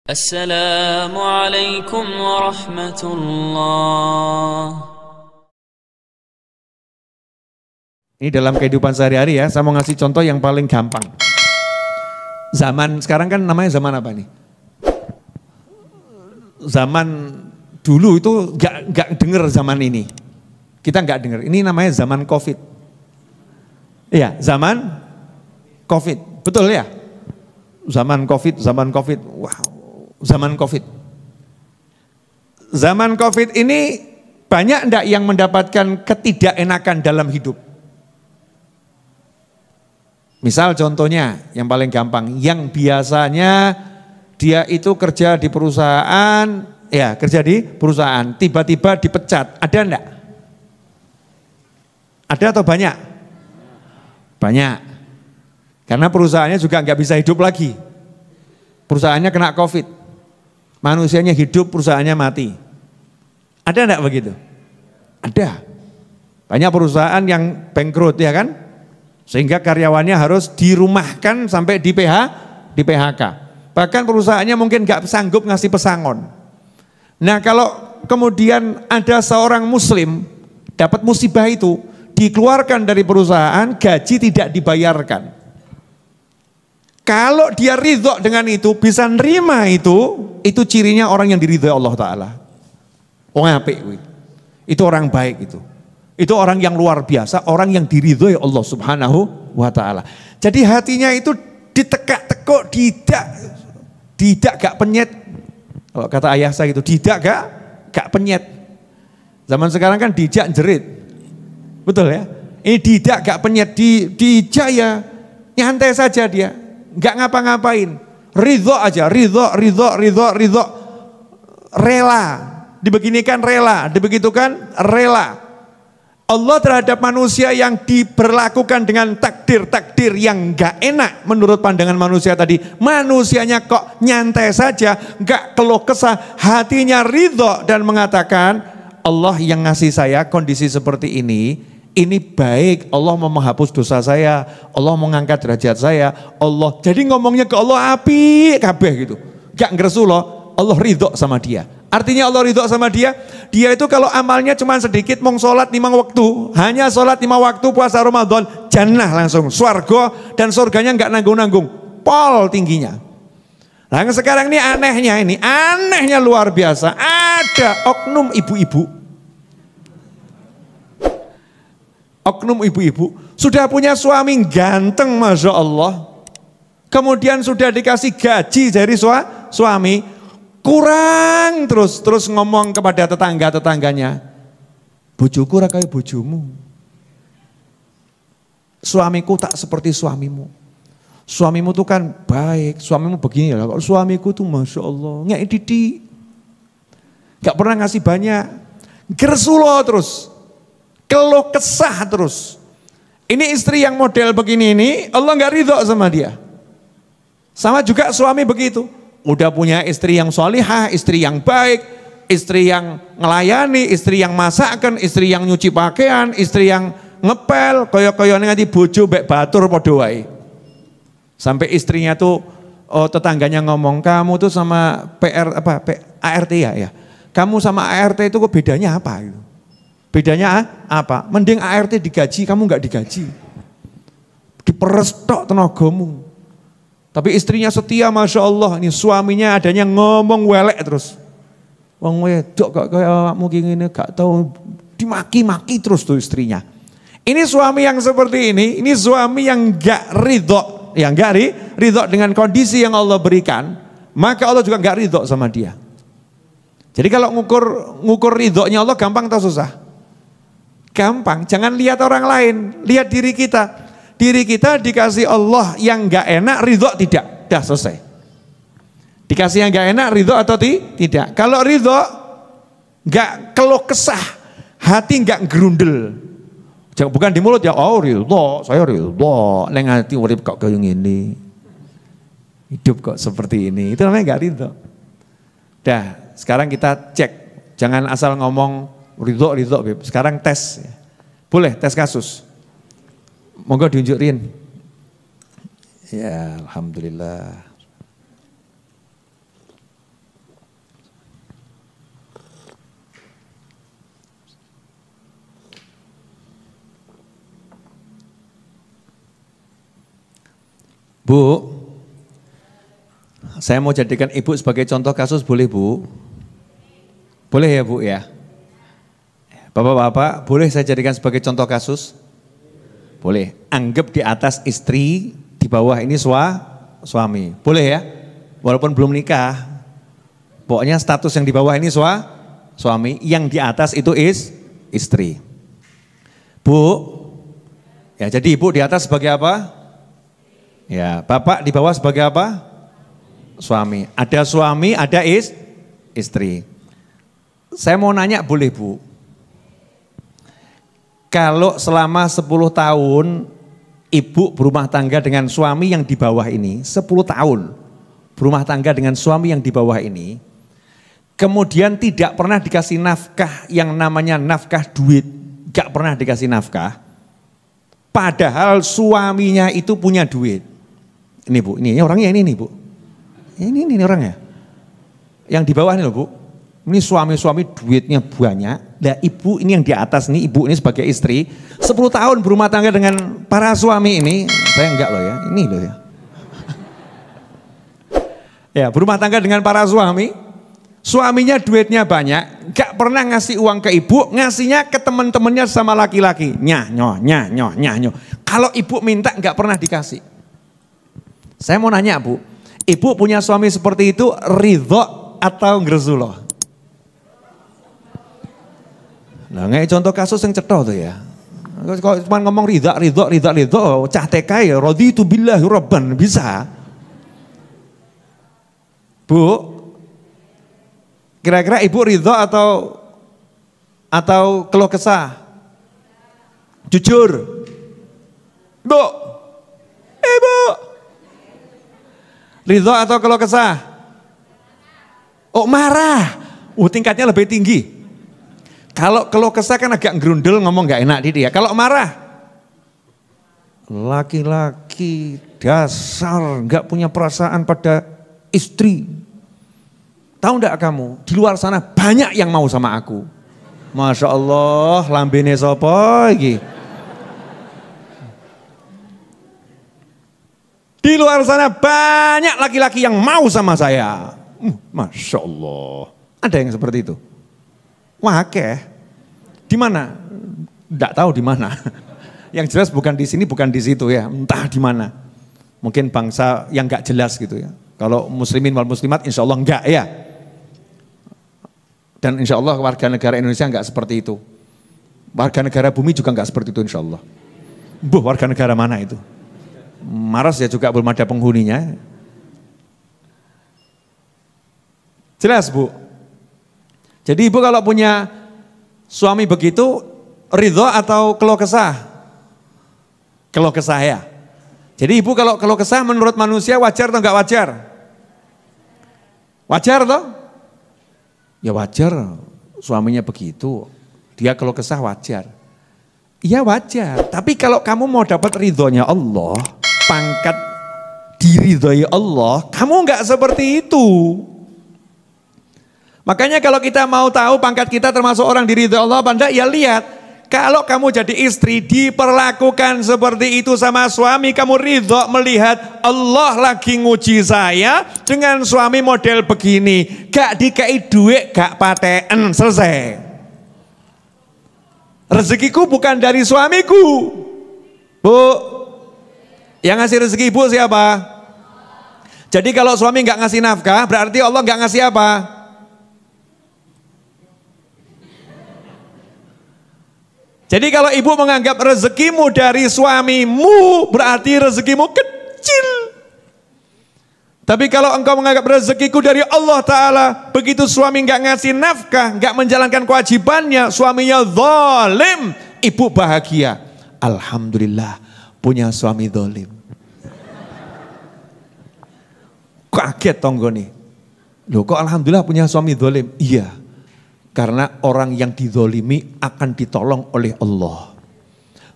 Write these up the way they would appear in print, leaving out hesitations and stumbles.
Assalamualaikum warahmatullah. Ini dalam kehidupan sehari-hari ya, saya mau ngasih contoh yang paling gampang. Zaman sekarang kan namanya zaman apa nih? Zaman dulu itu nggak denger zaman ini. Kita nggak denger. Ini namanya zaman COVID. Iya, zaman COVID. Betul ya? Zaman COVID. Wow, zaman COVID. Zaman COVID ini banyak enggak yang mendapatkan ketidakenakan dalam hidup? Misal contohnya yang paling gampang, yang biasanya dia itu kerja di perusahaan, tiba-tiba dipecat, ada enggak? Ada atau banyak? Banyak. Karena perusahaannya juga nggak bisa hidup lagi. Perusahaannya kena COVID. Manusianya hidup, perusahaannya mati. Ada enggak begitu? Ada. Banyak perusahaan yang bangkrut ya kan? Sehingga karyawannya harus dirumahkan sampai di PHK. Bahkan perusahaannya mungkin nggak sanggup ngasih pesangon. Nah kalau kemudian ada seorang muslim dapat musibah itu, dikeluarkan dari perusahaan, gaji tidak dibayarkan. Kalau dia ridho dengan itu, bisa nerima itu cirinya orang yang diridhoi Allah Ta'ala. Orang apik, itu orang baik itu. Itu orang yang luar biasa, orang yang diridhoi Allah Subhanahu wa Ta'ala. Jadi hatinya itu ditekak-tekuk, tidak gak penyet. Kalau kata ayah saya itu, tidak gak penyet. Zaman sekarang kan dijak jerit. Betul ya? Ini tidak gak penyet, dijak ya nyantai saja dia. Gak ngapa-ngapain. Ridho aja, ridho. Rela. Dibeginikan rela, dibegitukan rela. Allah terhadap manusia yang diberlakukan dengan takdir-takdir yang gak enak menurut pandangan manusia tadi. Manusianya kok nyantai saja, gak keluh kesah, hatinya ridho dan mengatakan Allah yang ngasih saya kondisi seperti ini baik, Allah mau menghapus dosa saya, Allah mau mengangkat derajat saya, Allah. Jadi ngomongnya ke Allah api kabeh gitu. Gak ngresu loh, Allah ridho sama dia. Artinya Allah ridho sama dia itu kalau amalnya cuma sedikit, mau sholat 5 waktu, hanya sholat 5 waktu puasa Ramadan, jannah langsung, swarga, dan surganya nggak nanggung-nanggung, pol tingginya. Nah sekarang ini anehnya luar biasa, ada oknum ibu-ibu sudah punya suami ganteng Masya Allah, kemudian sudah dikasih gaji dari suami, kurang terus ngomong kepada tetangganya, bojoku ora kaya bojomu, suamiku tak seperti suamimu tuh kan baik, suamimu begini lah, kalau suamiku tuh Masya Allah ngek didik, gak pernah ngasih banyak, gersulo terus, keluh kesah terus. Ini istri yang model begini ini Allah gak ridho sama dia. Sama juga suami begitu. Udah punya istri yang solihah, istri yang baik, istri yang ngelayani, istri yang masakan, istri yang nyuci pakaian, istri yang ngepel, koyo-koyo nanti bojo bek batur padha wae. Sampai istrinya tuh tetangganya ngomong, kamu tuh sama ART ya. Kamu sama ART itu kok bedanya apa gitu. Bedanya apa? Mending ART digaji, kamu nggak digaji. Diperes tok tenagamu. Tapi istrinya setia Masya Allah, ini suaminya adanya ngomong welek terus. Wong wedok kok kayak mungkin ini gak tahu, dimaki-maki terus tuh istrinya. Ini suami yang seperti ini suami yang gak ridho, ridho dengan kondisi yang Allah berikan, maka Allah juga gak ridho sama dia. Jadi kalau ngukur ridhonya Allah gampang atau susah? Gampang, jangan lihat orang lain, lihat diri kita. Diri kita dikasih Allah yang gak enak, ridho tidak, dah selesai. Dikasih yang gak enak, ridho atau tidak. Kalau ridho, gak keluh kesah, hati gak gerundel. Bukan di mulut ya, oh ridho, saya ridho, neng hati urip kok kayak gini, hidup kok seperti ini, itu namanya gak ridho. Dah, sekarang kita cek, jangan asal ngomong ridho, sekarang tes, boleh tes kasus. Monggo diunjukin. Ya, alhamdulillah. Bu, saya mau jadikan ibu sebagai contoh kasus, boleh Bu? Boleh ya Bu ya? Bapak-bapak, boleh saya jadikan sebagai contoh kasus? Boleh. Anggap di atas istri, di bawah ini suami. Boleh ya? Walaupun belum nikah. Pokoknya status yang di bawah ini suami, yang di atas itu istri. Bu, ya jadi ibu di atas sebagai apa? Ya, bapak di bawah sebagai apa? Suami. Ada suami, ada istri. Saya mau nanya, boleh Bu? Kalau selama 10 tahun ibu berumah tangga dengan suami yang di bawah ini, 10 tahun berumah tangga dengan suami yang di bawah ini, kemudian tidak pernah dikasih nafkah yang namanya nafkah duit, gak pernah dikasih nafkah, padahal suaminya itu punya duit. Ini Bu, ini orangnya ini Bu. Ini orangnya. Yang di bawah ini loh Bu. Ini suami-suami duitnya banyak. Nah ibu ini yang di atas nih, ibu ini sebagai istri 10 tahun berumah tangga dengan para suami ini. Saya enggak loh ya, ini loh ya. Ya berumah tangga dengan para suami. Suaminya duitnya banyak, gak pernah ngasih uang ke ibu, ngasihnya ke teman-temannya sama laki-laki. Nyah. Kalau ibu minta gak pernah dikasih. Saya mau nanya Bu, ibu punya suami seperti itu ridho atau ngrezuloh? Nah, kayak contoh kasus yang cetok tuh ya. Kalau cuma ngomong ridho, cah TK ya, raditu billahi rabban, bisa. Bu, kira-kira ibu ridho atau keluh kesah? Jujur. Bu, ibu. Ridho atau keluh kesah? Oh marah. Tingkatnya lebih tinggi. Kalau keluh kesah kan agak gerundel, ngomong gak enak dia. Kalau marah, laki-laki dasar gak punya perasaan pada istri. Tahu gak kamu, di luar sana banyak yang mau sama aku. Masya Allah, lambene sopo iki. Di luar sana banyak laki-laki yang mau sama saya. Masya Allah, ada yang seperti itu. Wah, di mana? Tidak tahu di mana. Yang jelas bukan di sini, bukan di situ ya. Entah di mana. Mungkin bangsa yang enggak jelas gitu ya. Kalau muslimin wal muslimat insya Allah enggak ya. Dan insya Allah warga negara Indonesia enggak seperti itu. Warga negara bumi juga enggak seperti itu insya Allah. Warga negara mana itu? Mars ya juga belum ada penghuninya. Jelas Bu. Jadi ibu kalau punya suami begitu, ridho atau keluh kesah? Keluh kesah ya. Jadi ibu kalau keluh kesah menurut manusia wajar atau enggak wajar? Wajar toh? Ya wajar, suaminya begitu, dia keluh kesah wajar. Iya wajar, tapi kalau kamu mau dapat ridhonya Allah, pangkat diridhoi Allah, kamu enggak seperti itu. Makanya kalau kita mau tahu pangkat kita termasuk orang diridhoi Allah apa enggak, ya lihat. Kalau kamu jadi istri diperlakukan seperti itu sama suami, kamu ridho melihat Allah lagi nguji saya dengan suami model begini. Gak dikai duit, gak paten, selesai. Rezekiku bukan dari suamiku. Bu, yang ngasih rezeki ibu siapa? Jadi kalau suami gak ngasih nafkah, berarti Allah gak ngasih apa? Jadi kalau ibu menganggap rezekimu dari suamimu, berarti rezekimu kecil. Tapi kalau engkau menganggap rezekiku dari Allah Ta'ala, begitu suami nggak ngasih nafkah, nggak menjalankan kewajibannya, suaminya zalim, ibu bahagia. Alhamdulillah punya suami zalim. Kaget tonggo nih. Loh kok alhamdulillah punya suami zalim? Iya. Karena orang yang dizolimi akan ditolong oleh Allah.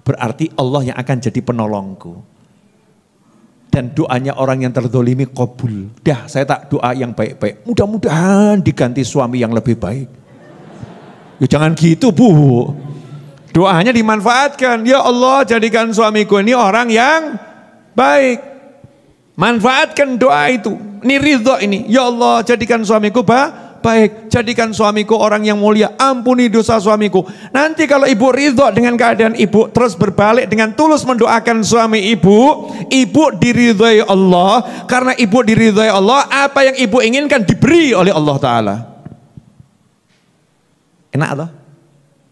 Berarti Allah yang akan jadi penolongku. Dan doanya orang yang terzolimi qabul. Dah saya tak doa yang baik-baik. Mudah-mudahan diganti suami yang lebih baik. Ya jangan gitu Bu. Doanya dimanfaatkan. Ya Allah jadikan suamiku ini orang yang baik. Manfaatkan doa itu. Ini ridho ini. Ya Allah, jadikan suamiku baik. Jadikan suamiku orang yang mulia. Ampuni dosa suamiku. Nanti kalau ibu ridho dengan keadaan ibu, terus berbalik dengan tulus mendoakan suami ibu, ibu diridhoi Allah. Karena ibu diridhoi Allah, apa yang ibu inginkan diberi oleh Allah Ta'ala. Enak loh.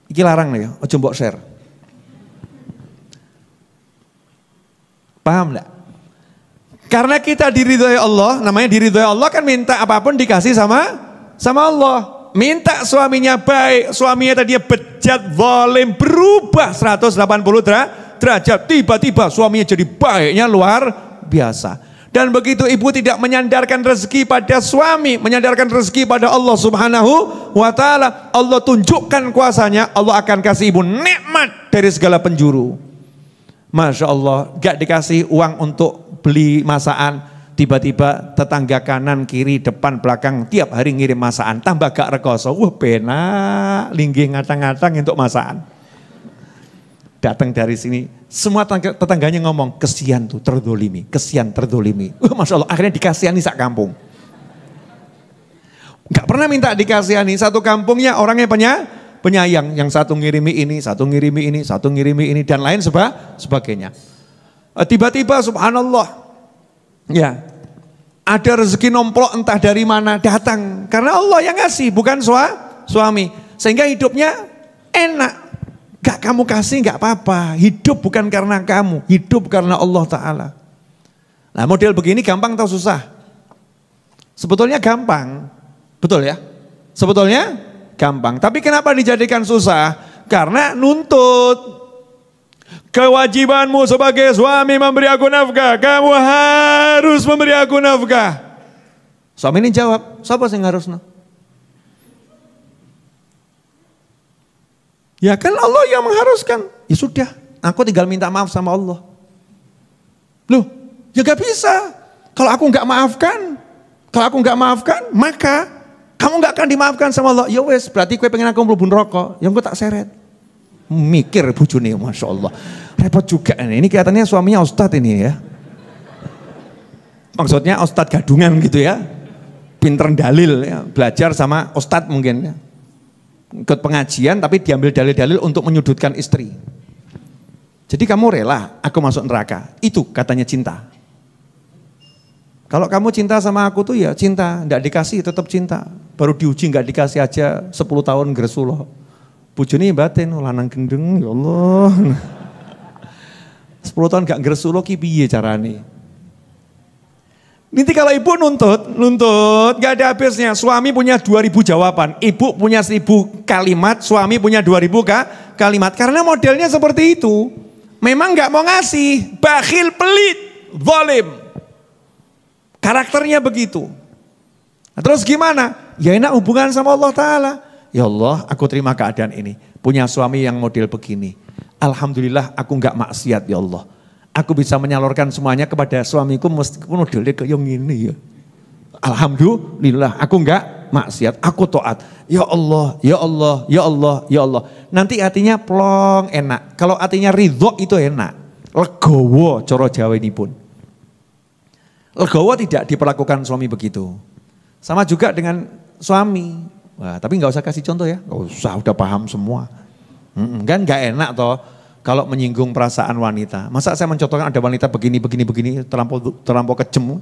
Iki larang nih ya, ojo mbok share. Paham enggak? Karena kita diridhoi Allah, namanya diridhoi Allah kan minta apapun dikasih sama Allah. Minta suaminya baik, suaminya tadinya bejat, zalim, berubah 180 derajat. Tiba-tiba suaminya jadi baiknya luar biasa. Dan begitu ibu tidak menyandarkan rezeki pada suami, menyandarkan rezeki pada Allah Subhanahu wa Ta'ala, Allah tunjukkan kuasanya, Allah akan kasih ibu nikmat dari segala penjuru. Masya Allah, gak dikasih uang untuk beli masakan, tiba-tiba tetangga kanan, kiri, depan, belakang tiap hari ngirim masakan, tambah gak rekoso, wah benak, linggih ngatang-ngatang untuk masakan. Datang dari sini, semua tetangganya ngomong, kesian tuh terdolimi, kesian terdolimi. Masya Allah, akhirnya dikasihani sak kampung. Gak pernah minta dikasihani, satu kampungnya orangnya penyayang, yang satu ngirimi ini, satu ngirimi ini, satu ngirimi ini, dan lain sebagainya. Tiba-tiba subhanallah, ya ada rezeki nomplok entah dari mana datang, karena Allah yang ngasih, bukan suami, sehingga hidupnya enak. Gak kamu kasih gak apa-apa, hidup bukan karena kamu, hidup karena Allah Ta'ala. Nah model begini gampang atau susah? Sebetulnya gampang, betul ya? Sebetulnya gampang, tapi kenapa dijadikan susah? Karena nuntut. Kewajibanmu sebagai suami memberi aku nafkah, kamu harus memberi aku nafkah. Suami ini jawab, siapa yang harusnya? Ya kan Allah yang mengharuskan. Ya sudah, aku tinggal minta maaf sama Allah. Loh, ya gak bisa. Kalau aku gak maafkan, maka kamu gak akan dimaafkan sama Allah. Ya wes, berarti kue pengen aku mlebu neraka, yang gue tak seret. Mikir bujune, Masya Allah. Repot juga ini kelihatannya suaminya ustadz ini ya. Maksudnya ustadz gadungan gitu ya. Pinter dalil ya, belajar sama ustadz mungkin ya. Ikut pengajian tapi diambil dalil-dalil untuk menyudutkan istri. Jadi kamu rela aku masuk neraka, itu katanya cinta. Kalau kamu cinta sama aku tuh ya cinta, enggak dikasih tetap cinta. Baru diuji enggak dikasih aja 10 tahun gresuloh. Bojone batin lanang gendeng ya Allah. 10 tahun enggak gresuloh ki piye carane? Nanti kalau ibu nuntut, gak ada habisnya. Suami punya 2000 jawaban, ibu punya 1000 kalimat, suami punya 2000 kalimat. Karena modelnya seperti itu. Memang gak mau ngasih, bakhil, pelit, zalim. Karakternya begitu. Nah, terus gimana? Ya enak hubungan sama Allah Ta'ala. Ya Allah, aku terima keadaan ini. Punya suami yang model begini. Alhamdulillah aku gak maksiat ya Allah. Aku bisa menyalurkan semuanya kepada suamiku meskipun modelnya kayak gini ya. Alhamdulillah aku enggak maksiat, aku taat. Ya Allah, ya Allah, ya Allah, ya Allah. Nanti hatinya plong enak. Kalau hatinya ridho itu enak. Legowo coro Jawa ini pun. Legowo tidak diperlakukan suami begitu. Sama juga dengan suami. Wah, tapi nggak usah kasih contoh ya. Nggak usah, udah paham semua. Kan nggak enak toh. Kalau menyinggung perasaan wanita, masa saya mencontohkan ada wanita begini, terlampau kejem,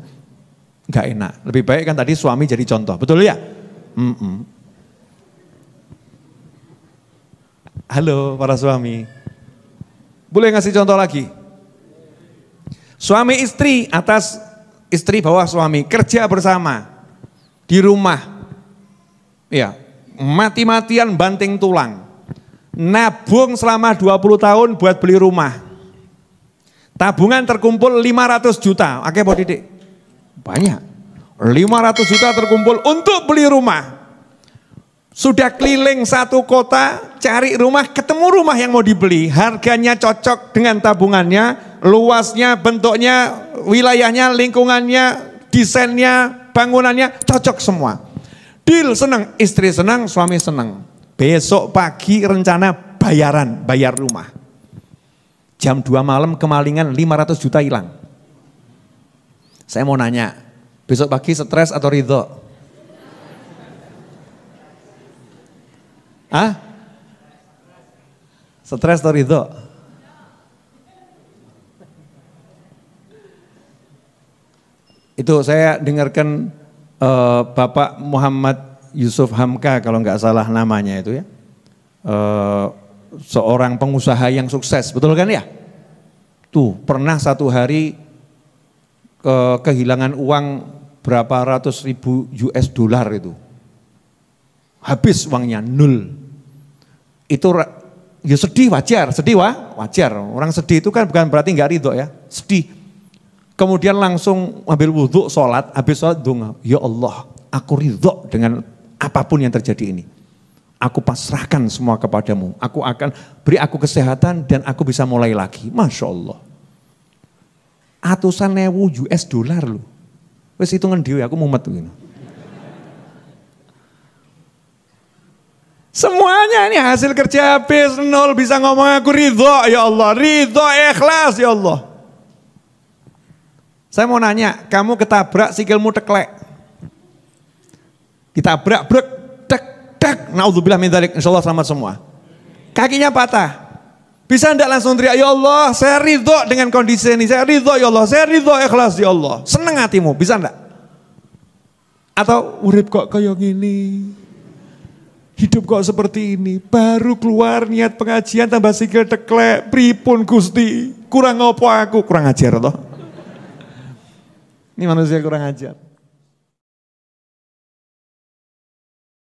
nggak enak. Lebih baik kan tadi suami jadi contoh, betul ya? Halo para suami, boleh ngasih contoh lagi? Suami istri atas istri bawah suami, kerja bersama di rumah, ya mati-matian banting tulang. Nabung selama 20 tahun buat beli rumah. Tabungan terkumpul 500 juta. Oke, Pak Didik? Banyak. 500 juta terkumpul untuk beli rumah. Sudah keliling satu kota, cari rumah, ketemu rumah yang mau dibeli. Harganya cocok dengan tabungannya, luasnya, bentuknya, wilayahnya, lingkungannya, desainnya, bangunannya, cocok semua. Deal, senang, istri senang, suami senang. Besok pagi rencana bayar rumah. Jam 2 malam kemalingan 500 juta hilang. Saya mau nanya, besok pagi stres atau ridho? Hah? Stres atau ridho? Itu saya dengarkan Bapak Muhammad Yusuf Hamka kalau nggak salah namanya itu ya. Seorang pengusaha yang sukses, betul kan ya? Tuh pernah satu hari kehilangan uang berapa ratus ribu US dollar itu. Habis uangnya, nol. Itu ya sedih wajar, wajar. Orang sedih itu kan bukan berarti nggak ridho ya, sedih. Kemudian langsung ambil wudhu, sholat, habis sholat dunga, ya Allah, aku ridho dengan apapun yang terjadi ini. Aku pasrahkan semua kepadamu, aku akan beri aku kesehatan dan aku bisa mulai lagi. Masya Allah. Atusan ewu US dollar loh. Wes hitungan dhewe aku mumet gitu. Semuanya ini hasil kerja habis, nol, bisa ngomong aku ridho ya Allah, ridho ikhlas ya Allah. Saya mau nanya, kamu ketabrak sikilmu teklek. Ditabrak brek tek tek, naudzubillah min dzalik, insyaallah selamat semua. Kakinya patah. Bisa enggak langsung teriak, ya Allah saya ridho dengan kondisi ini, saya ridho ya Allah, saya ridho ikhlas ya Allah. Seneng hatimu, bisa enggak? Atau urip kok kayak gini, hidup kok seperti ini, baru keluar niat pengajian tambah sikil teklek, pripun Gusti, kurang apa aku, kurang ajar toh. Ini manusia kurang ajar.